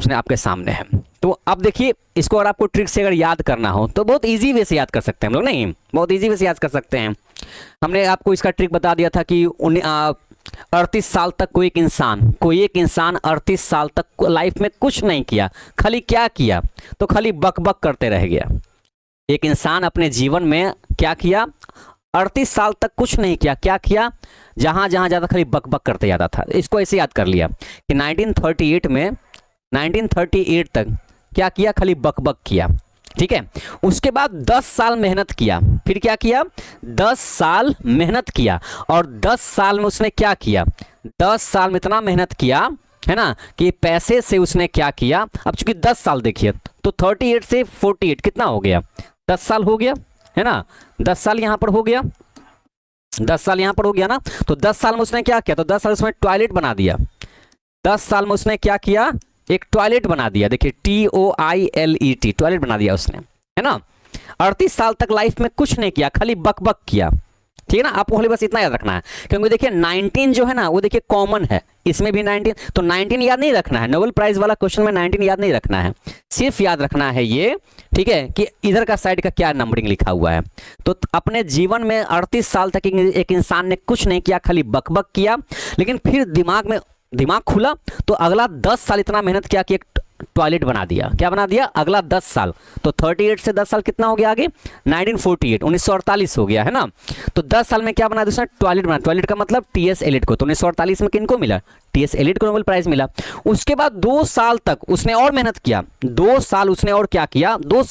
उसने आपके सामने है। तो अब देखिए इसको अगर आपको ट्रिक से अगर याद करना हो तो बहुत इजी वे से याद कर सकते हैं हम लोग, नहीं बहुत इजी वे से याद कर सकते हैं। हमने आपको इसका ट्रिक बता दिया था कि 38 साल तक कोई एक इंसान 38 साल तक लाइफ में कुछ नहीं किया, खाली क्या किया, तो खाली बक बक करते रह गया। एक इंसान अपने जीवन में क्या किया, 38 साल तक कुछ नहीं किया, क्या किया, जहां जहां जाता खाली बक बक करते जाता था। इसको ऐसे याद कर लिया कि 1938 तक क्या किया, खाली बक बक किया, ठीक है। उसके बाद 10 साल मेहनत किया, फिर क्या किया, 10 साल मेहनत किया, और 10 साल में उसने क्या किया, 10 साल में इतना मेहनत किया है ना कि पैसे से उसने क्या किया। अब चूंकि 10 साल देखिए तो 38 से 48 कितना हो गया, 10 साल हो गया है ना, 10 साल यहां पर हो गया, 10 साल यहां पर हो गया ना। तो 10 साल में उसने क्या किया, तो 10 साल उसमें टॉयलेट बना दिया, 10 साल में उसने क्या किया, एक टॉयलेट बना दिया, देखिए TOILET, टॉयलेट बना दिया उसने, है ना। 38 साल तक लाइफ में कुछ नहीं किया, खाली बक बक किया, ठीक है ना। आपको खाली बस इतना याद रखना है, क्योंकि देखिए 19 जो है ना वो देखिए कॉमन है, इसमें भी 19, तो 19 याद नहीं रखना है, नोबेल प्राइज वाला क्वेश्चन में 19 याद नहीं रखना है, सिर्फ याद रखना है ये, ठीक है, कि इधर का साइड का क्या नंबरिंग लिखा हुआ है। तो अपने जीवन में 38 साल तक एक इंसान ने कुछ नहीं किया, खाली बक बक किया, लेकिन फिर दिमाग खुला तो अगला 10 साल इतना मेहनत किया कि एक टॉयलेट बना दिया। क्या बना दिया, अगला 10 साल, तो 38 से 10 साल कितना हो गया आगे, 1948, 1948 हो गया है ना। तो 10 साल में क्या बना दिया उसने, टॉयलेट बना, टॉयलेट का मतलब TS एलियट को, तो 1948 में किनको मिला, TS एलियट को नोबेल प्राइज मिला। उसके बाद 2 साल तक उसने और मेहनत किया, 2 साल उसने और क्या किया, 2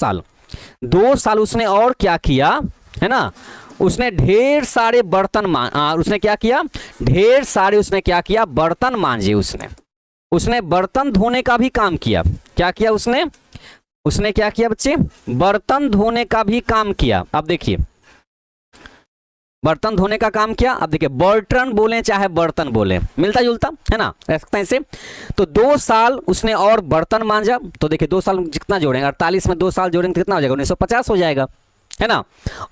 साल उसने और क्या किया, है ना, उसने ढेर सारे बर्तन उसने क्या किया, ढेर सारे उसने क्या किया, बर्तन मांजे, उसने बर्तन धोने का भी काम किया। क्या किया उसने क्या किया बच्चे, बर्तन धोने का भी काम किया। अब देखिए बर्तन धोने का काम किया, अब देखिए बर्तन बोले चाहे बर्तन बोले मिलता जुलता है ना, ऐसे। तो 2 साल उसने और बर्तन मांजा, तो देखिए 2 साल जितना जोड़ेंगे, 48 में 2 साल जोड़ेंगे कितना हो जाएगा, 1950 हो जाएगा, है ना।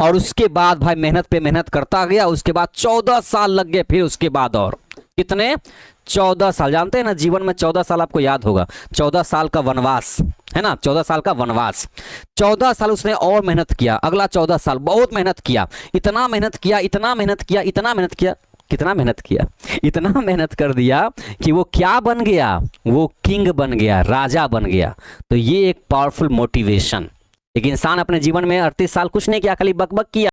और उसके बाद भाई मेहनत पे मेहनत करता गया, उसके बाद 14 साल लग गए, फिर उसके बाद और कितने, 14 साल। जानते हैं ना जीवन में 14 साल आपको याद होगा, 14 साल का वनवास, है ना, 14 साल का वनवास, 14 साल उसने और मेहनत किया, अगला 14 साल बहुत मेहनत किया, इतना मेहनत किया, इतना मेहनत किया, इतना मेहनत किया, कितना मेहनत किया, इतना मेहनत कर दिया कि वो क्या बन गया, वो किंग बन गया, राजा बन गया। तो ये एक पावरफुल मोटिवेशन, एक इंसान अपने जीवन में 38 साल कुछ नहीं किया, खाली बक बक किया।